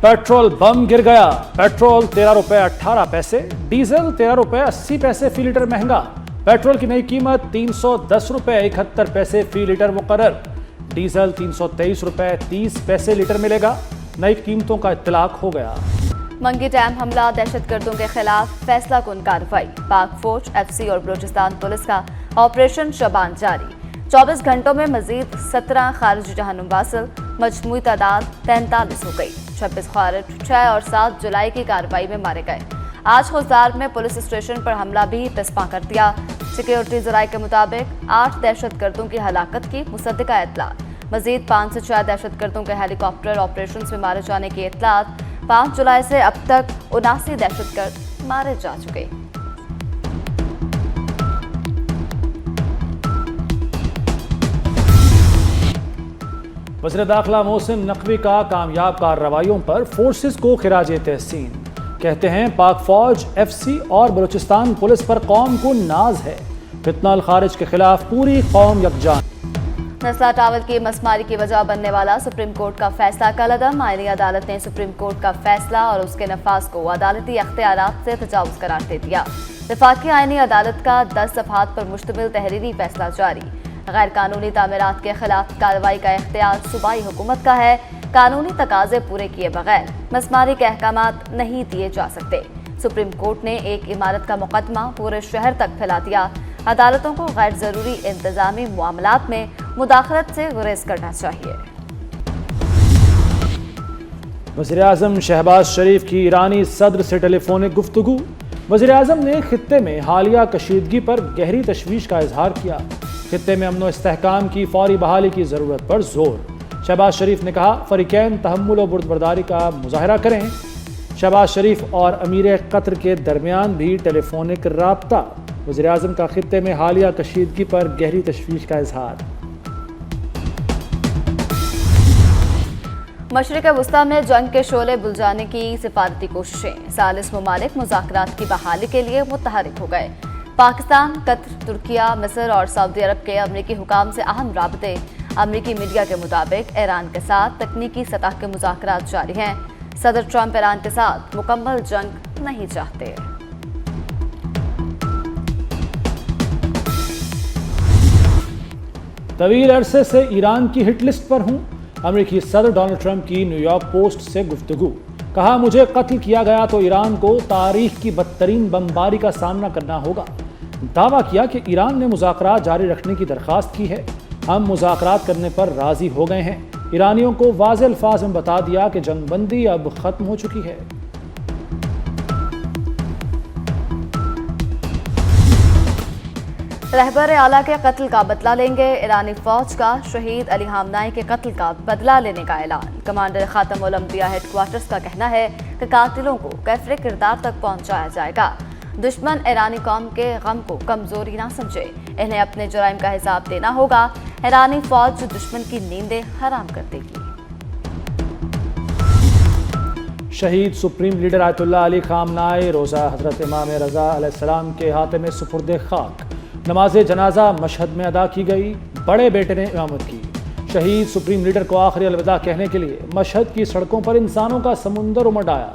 Petrol bomb गिर गया। Petrol 13 रुपए 18 पैसे, डीजल 13 रुपए 80 पैसे फी लीटर महंगा। पेट्रोल की नई कीमत 310 रुपए 71 पैसे फी लीटर मुकर्रर। डीजल 323 रुपए 30 पैसे लीटर मिलेगा। नई कीमतों का इत्तलाक हो गया। मंगी डैम हमला, दहशतगर्दों के खिलाफ फैसला कुन कार्रवाई। पाक फौज, एफसी और बलूचिस्तान पुलिस का ऑपरेशन शबान जारी। 24 घंटों में मजीद 17 खारिज जहन्नुम वासिल, मजमूई तादाद 43 हो गई। 26 खारिज 6 और 7 जुलाई की कार्रवाई में मारे गए। आज खुजदार में पुलिस स्टेशन पर हमला भी पिस्पा कर दिया। सिक्योरिटी जराये के मुताबिक 8 दहशतगर्दों की हलाकत की मुसद्दिका इत्तला। मजीद 5 से 6 दहशतगर्दों के हेलीकॉप्टर ऑपरेशन में मारे जाने की इत्तलात। 5 जुलाई से अब तक 79 दहशतगर्द मारे जा चुके। वज़ीर दाखिला मोहसिन नकवी का कामयाब कार्रवाइयों पर फोर्सेस को खिराज तहसीन। कहते हैं पाक फौज, एफसी और बलूचिस्तान पुलिस पर कौम को नाज है। फितना अल खारिज के खिलाफ पूरी कौम यकजान। नस्ला टावल की मसमारी की वजह बनने वाला सुप्रीम कोर्ट का फैसला कलअदम। आईनी अदालत ने सुप्रीम कोर्ट का फैसला और उसके नफाज को अदालती अख्तियारात से तजावुज करार दे दिया। वफाकी आईनी अदालत का 10 सफ़हात पर मुश्तमिल तहरीरी फैसला जारी। गैर कानूनी तामीरात के खिलाफ कार्रवाई का इख्तियार सूबाई हुकूमत का है। कानूनी तकाजे पूरे किए बगैर मसमारी के अहकामात नहीं दिए जा सकते। सुप्रीम कोर्ट ने एक इमारत का मुकदमा पूरे शहर तक फैला दिया। अदालतों को गैर जरूरी इंतजामी मामलात में मुदाखलत से गुरेज करना चाहिए। वज़ीर आज़म शहबाज शरीफ की ईरानी सदर से टेलीफोनिक गुफ्तगू। वज़ीर आज़म ने खित्ते में हालिया कशीदगी पर गहरी तशवीश का इजहार किया। खित्ते में अमन व इस्तेहकाम की फौरी बहाली की ज़रूरत पर जोर। शहबाज शरीफ ने कहा फ़रीक़ैन तहम्मुल व बुर्दबर्दारी का मुज़ाहरा करें। शहबाज शरीफ और अमीर कतर के दरमियान भी टेलीफोनिक राब्ता। वज़ीर आज़म का खित्ते में हालिया कशीदगी पर गहरी तशवीश का इजहार। मशरिक़ वुस्ता में जंग के शोले बुझाने की सिफारती कोशिशें। सालिस ममालिक मुज़ाकरात की बहाली के लिए मुतहरिक हो गए। पाकिस्तान, कतर, तुर्किया, मिस्र और सऊदी अरब के अमरीकी हुकाम से अहम राबते। अमरीकी मीडिया के मुताबिक ईरान के साथ तकनीकी सतह के मुज़ाकरात जारी हैं। सदर ट्रंप ईरान के साथ मुकम्मल जंग नहीं चाहते। तवील अरसे से ईरान की हिट लिस्ट पर हूँ। अमेरिकी सदर डोनाल्ड ट्रंप की न्यूयॉर्क पोस्ट से गुफ्तगू। कहा, मुझे कत्ल किया गया तो ईरान को तारीख की बदतरीन बमबारी का सामना करना होगा। दावा किया कि ईरान ने मुज़ाकरात जारी रखने की दरख्वास्त की है। हम मुज़ाकरात करने पर राज़ी हो गए हैं। ईरानियों को वाज़ेह अल्फाज में बता दिया कि जंगबंदी अब ख़त्म हो चुकी है। रहबर आला के कत्ल का बदला लेंगे। ईरानी फौज का शहीद अली हामनाई के कत्ल का बदला लेने का ऐलान। कमांडर खातमुल अंबिया हेडक्वार्टर्स का कहना है कि कातिलों को कैफरे किरदार तक पहुंचाया जाएगा। दुश्मन ईरानी कौम के गम को कमजोरी ना समझे, इन्हें अपने जुराइम का हिसाब देना होगा। ईरानी फौज दुश्मन की नींदें हराम कर देगी। शहीद सुप्रीम लीडर आयतुल्लाह अली खामनाई रोज़ा हज़रत इमाम रज़ा अलैहिस्सलाम के हाथे में सुपुर्द खाक। नमाज जनाजा मशहद में अदा की गई। बड़े बेटे ने इमामत की। शहीद सुप्रीम लीडर को आखिरी अलविदा कहने के लिए मशहद की सड़कों पर इंसानों का समुंदर उमड़ आया।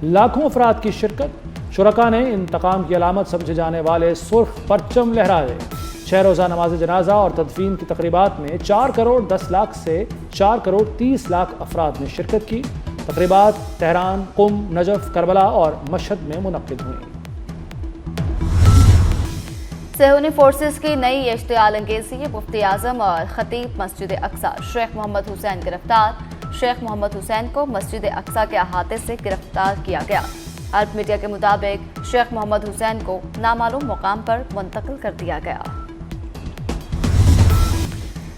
लाखों अफराद की शिरकत। शुरका ने इंतकाम की अलामत समझे जाने वाले सुर्ख परचम लहराए। 6 रोज़ा नमाज जनाजा और तदफीन की तकरीबात में 4 करोड़ 10 लाख से 4 करोड़ 30 लाख अफराद ने शिरकत की। तकरीबात तेहरान, कुम, नजफ, करबला और मशहद में मुनक्किद हुई। सेहूनी फोर्सेस की नई इश्तियाल अंगेजी। मुफ्ती आजम और खतीब मस्जिद अक्सा शेख मोहम्मद हुसैन गिरफ्तार। शेख मोहम्मद हुसैन को मस्जिद अक्सा के अहाते से गिरफ्तार किया गया। अरब मीडिया के मुताबिक शेख मोहम्मद हुसैन को नामालूम मुकाम पर मुंतकिल कर दिया गया।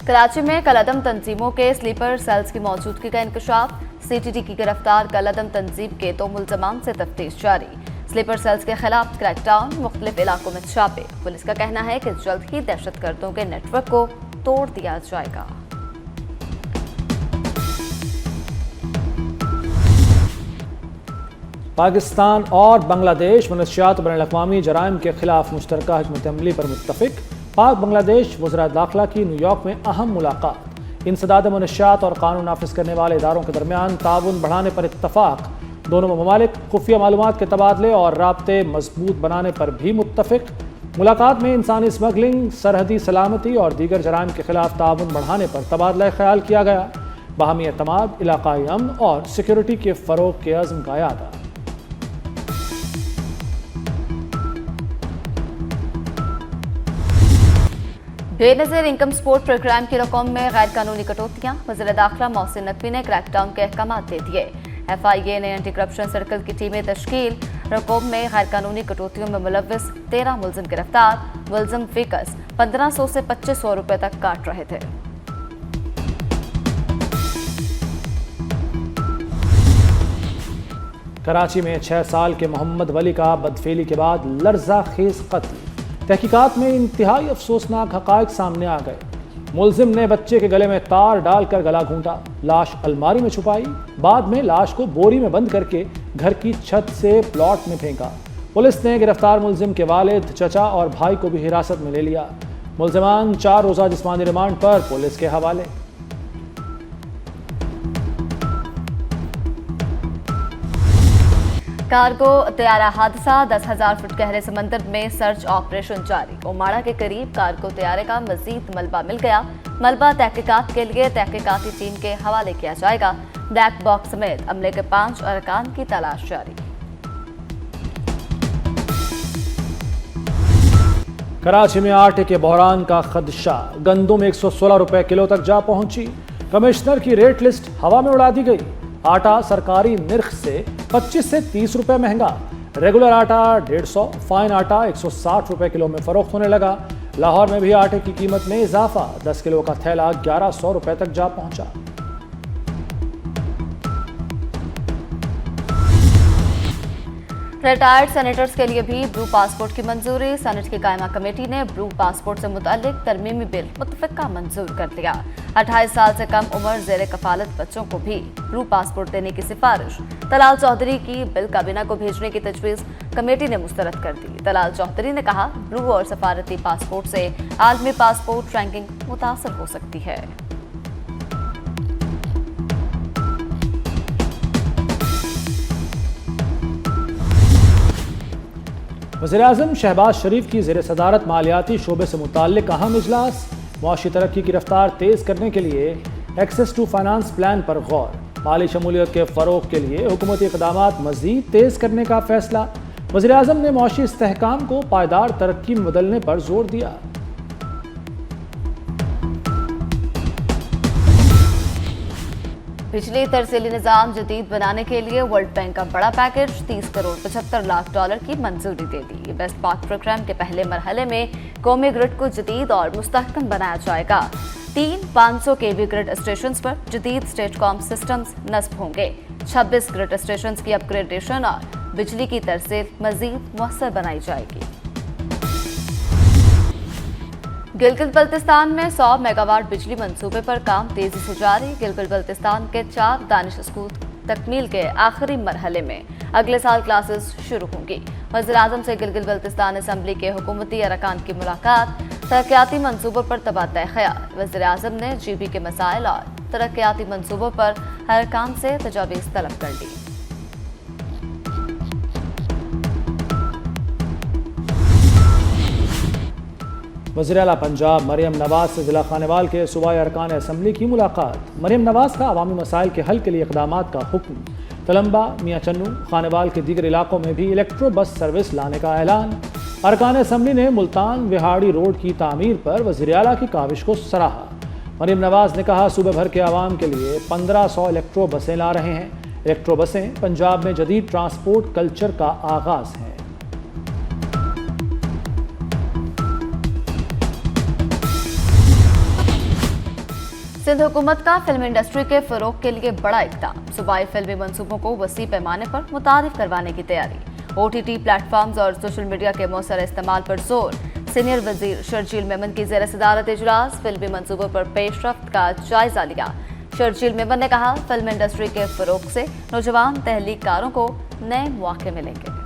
कराची में कलअदम तंजीमों के स्लीपर सेल्स की मौजूदगी का इंकशाफ। CTT की गिरफ्तार कलअदम तंजीम के 2 मुल्ज़मान से तफ्तीश जारी। स्लीपर सेल्स के खिलाफ क्रैकडाउन, मुख्तलिफ इलाकों में छापे। पुलिस का कहना है कि जल्द ही दहशतगर्दों के नेटवर्क को तोड़ दिया जाएगा। पाकिस्तान और बांग्लादेश मनशियात बैनुल-अक़वामी जराइम के खिलाफ मुश्तरका हिकमत अमली पर मुत्तफिक। पाक बांग्लादेश वज़ीर दाखिला की न्यूयॉर्क में अहम मुलाकात। इंसदाद मनशियात और कानून नाफिज करने वाले इदारों के दरमियान ताउन बढ़ाने पर इत्तफाक। दोनों ममालिक खुफिया मालूमात के तबादले और राब्ते मजबूत बनाने पर भी मुत्तफिक। मुलाकात में इंसानी स्मगलिंग, सरहदी सलामती और दीगर जराइम के खिलाफ ताउन बढ़ाने पर तबादला ख्याल किया गया। बाहमी एतमाद, इलाकाई अमन और सिक्योरिटी के फ़रोग के अज़्म का यादा। बेनज़ीर इनकम सपोर्ट प्रोग्राम की रकम में गैर कानूनी कटौतियाँ, वज़ीर दाखिला मोहसिन नकवी ने क्रैकडाउन के अहकाम दे दिए। FIA ने एंटी करप्शन सर्कल की टीमें तश्कील, रकम में गैर कानूनी कटौतियों में मुलव्विस 13 मुलजिम गिरफ्तार। मुलजिम फीकस 1500 से 2500 रुपए तक काट रहे थे। कराची में 6 साल के मोहम्मद वली का बदफेली के बाद लर्जा खेज कत्ल। तहकीकात में इंतहाई अफसोसनाक हक़ाइक़ सामने आ गए। मुलजिम ने बच्चे के गले में तार डालकर गला घूंटा, लाश अलमारी में छुपाई, बाद में लाश को बोरी में बंद करके घर की छत से प्लॉट में फेंका। पुलिस ने गिरफ्तार मुलजिम के वालिद, चचा और भाई को भी हिरासत में ले लिया। मुलजिमान 4 रोज़ा जिस्मानी रिमांड पर पुलिस के हवाले। कार्गो तैयारा हादसा, 10,000 फुट गहरे समंदर में सर्च ऑपरेशन जारी। ओमाड़ा के करीब कार्गो तैयारे का मजीद मलबा मिल गया। मलबा तहकीकात के लिए तहकीकाती टीम के हवाले किया जाएगा। ब्लैक बॉक्स समेत अमले के 5 अरकान की तलाश जारी। कराची में आटे के बहरान का खदशा, गंदुम 116 रुपए किलो तक जा पहुंची। कमिश्नर की रेट लिस्ट हवा में उड़ा दी गई। आटा सरकारी निर्ख से 25 से 30 रुपए महंगा। रेगुलर आटा 150, फाइन आटा 160 रुपए किलो में फरोख्त होने लगा। लाहौर में भी आटे की कीमत में इजाफा, 10 किलो का थैला 1100 रुपए तक जा पहुंचा। रिटायर्ड सेनेटर्स के लिए भी ब्लू पासपोर्ट की मंजूरी। सेनेट की कायमा कमेटी ने ब्लू पासपोर्ट से मुताल्लिक तरमीमी बिल मुत्तफिका मंजूर कर दिया। 28 साल से कम उम्र ज़ेर कफालत बच्चों को भी ब्लू पासपोर्ट देने की सिफारिश तलाल चौधरी की बिल काबीना को भेजने की तजवीज़ कमेटी ने मुस्तरद कर दी। तलाल चौधरी ने कहा, ब्लू और सफारती पासपोर्ट से आलमी पासपोर्ट रैंकिंग मुतासर हो सकती है। वज़ीर-ए-आज़म शहबाज शरीफ की ज़ेर सदारत मालियाती शोबे से मुताल्लिक अहम इजलास। मुआशी तरक्की की रफ्तार तेज़ करने के लिए एक्सेस टू फाइनेंस प्लान पर गौर। माली शमूलियत के फ़रोग के लिए हुकूमती इक़दामात मज़ीद तेज़ करने का फ़ैसला। वज़ीर-ए-आज़म ने मुआशी इस्तेहकाम को पायदार तरक्की में बदलने पर जोर दिया। बिजली तरसीली निज़ाम जदीद बनाने के लिए वर्ल्ड बैंक का बड़ा पैकेज, 30 करोड़ 75 लाख डॉलर की मंजूरी दे दी। बेस्ट पाक प्रोग्राम के पहले मरहले में कौमी ग्रिड को जदीद और मुस्तहकम बनाया जाएगा। 3 500 kV ग्रिड स्टेशन पर जदीद स्टेटकॉम सिस्टम्स नस्ब होंगे। 26 ग्रिड स्टेशन की अपग्रेडेशन और बिजली की तरसील मजीद मुअस्सर बनाई जाएगी। गिलगित बल्तिस्तान में 100 मेगावाट बिजली मंसूबे पर काम तेजी से जारी। गिलगित बल्तिस्तान के 4 दानिश स्कूल तकमील के आखिरी मरहले में अगले साल क्लासेस शुरू होंगी। वज़ीर-ए-आज़म से गिलगित बल्तिस्तान असम्बली के हुकूमती अरकान की मुलाकात। तरक्याती मंसूबों पर तबादला ख्याल। वज़ीर-ए-आज़म ने GB के मसाइल और तरक्याती मंसूबों पर अरकान से तजावीज़ तलब कर ली। वज़ीर आला पंजाब मरियम नवाज से ज़िला खानेवाल के सूबाई अरकान असम्बली की मुलाकात। मरियम नवाज का अवामी मसाइल के हल के लिए इक़दामात का हुक्म। तलम्बा, मियाँ चन्नू, खानेवाल के दीगर इलाकों में भी इलेक्ट्रो बस सर्विस लाने का ऐलान। अरकान असम्बली ने मुल्तान विहाड़ी रोड की तामीर पर वज़ीर आला की काविश को सराहा। मरियम नवाज ने कहा, सूबे भर के आवाम के लिए 1500 इलेक्ट्रो बसें ला रहे हैं। इलेक्ट्रो बसें पंजाब में जदीद ट्रांसपोर्ट कल्चर का आगाज़ है। सिंध हुकूमत का फिल्म इंडस्ट्री के फरोग के लिए बड़ा इक़दाम। सूबाई फिल्मी मंसूबों को वसी पैमाने पर मुतारिफ करवाने की तैयारी। OTT प्लेटफॉर्म्स और सोशल मीडिया के मौसर इस्तेमाल पर जोर। सीनियर वजीर शर्जील मेमन की ज़ेर सदारत इजलास। फिल्मी मंसूबों पर पेशरफ्त का जायजा लिया। शर्जील मेमन ने कहा, फिल्म इंडस्ट्री के फरोग से नौजवान तहलीकारों को नए मौके मिलेंगे।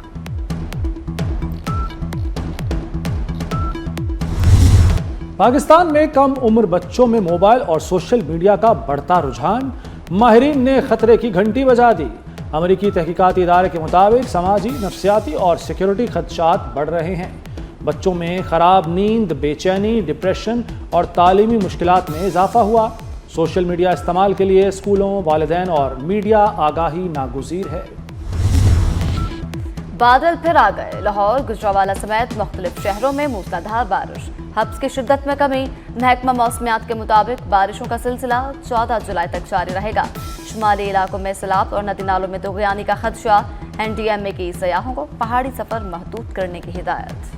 پاکستان میں کم عمر بچوں میں موبائل اور سوشل میڈیا کا بڑھتا رجحان، ماہرین نے خطرے کی گھنٹی بجا دی۔ امریکی تحقیقاتی ادارے کے مطابق سماجی، نفسیاتی اور سیکیورٹی خدشات بڑھ رہے ہیں۔ بچوں میں خراب نیند، بے چینی، ڈپریشن اور تعلیمی مشکلات میں اضافہ ہوا۔ سوشل میڈیا استعمال کے لیے اسکولوں، والدین اور میڈیا آگاہی ناگزیر ہے۔ بادل پھر آ گئے، لاہور، گجرانوالہ سمیت مختلف شہروں میں موسلادھار بارش، حبس کی شدت میں کمی۔ محکمہ موسمیات کے مطابق بارشوں کا سلسلہ 14 جولائی تک جاری رہے گا۔ شمالی علاقوں میں سیلاب اور ندی نالوں میں طغیانی کا خدشہ، NDMA کی سیاحوں کو پہاڑی سفر محدود کرنے کی ہدایت۔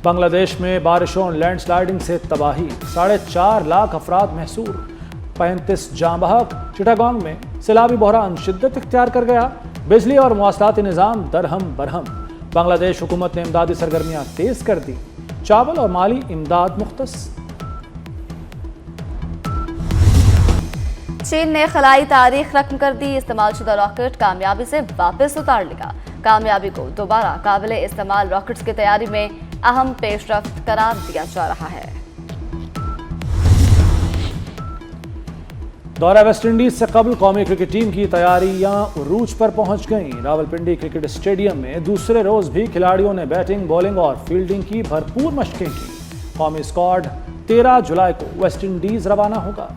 بنگلہ دیش میں بارشوں اور لینڈ سلائیڈنگ سے تباہی، 4.5 لاکھ افراد محصور، 35 جاں بحق۔ چٹاگانگ میں سیلابی بحران شدت اختیار کر گیا، بجلی اور مواصلاتی نظام درہم برہم۔ بنگلہ دیش حکومت نے امدادی سرگرمیاں تیز کر دی، چاول اور مالی امداد مختص۔ چین نے خلائی تاریخ رقم کر دی، استعمال شدہ راکٹ کامیابی سے واپس اتار لیا۔ کامیابی کو دوبارہ قابل استعمال راکٹس کی تیاری میں اہم پیش رفت قرار دیا جا رہا ہے۔ دورہ ویسٹ انڈیز سے قبل قومی کرکٹ ٹیم کی تیاریاں عروج پر پہنچ گئیں۔ راولپنڈی کرکٹ اسٹیڈیم میں دوسرے روز بھی کھلاڑیوں نے بیٹنگ، بولنگ اور فیلڈنگ کی بھرپور مشقیں کی۔ قومی اسکواڈ 13 جولائی کو ویسٹ انڈیز روانہ ہوگا۔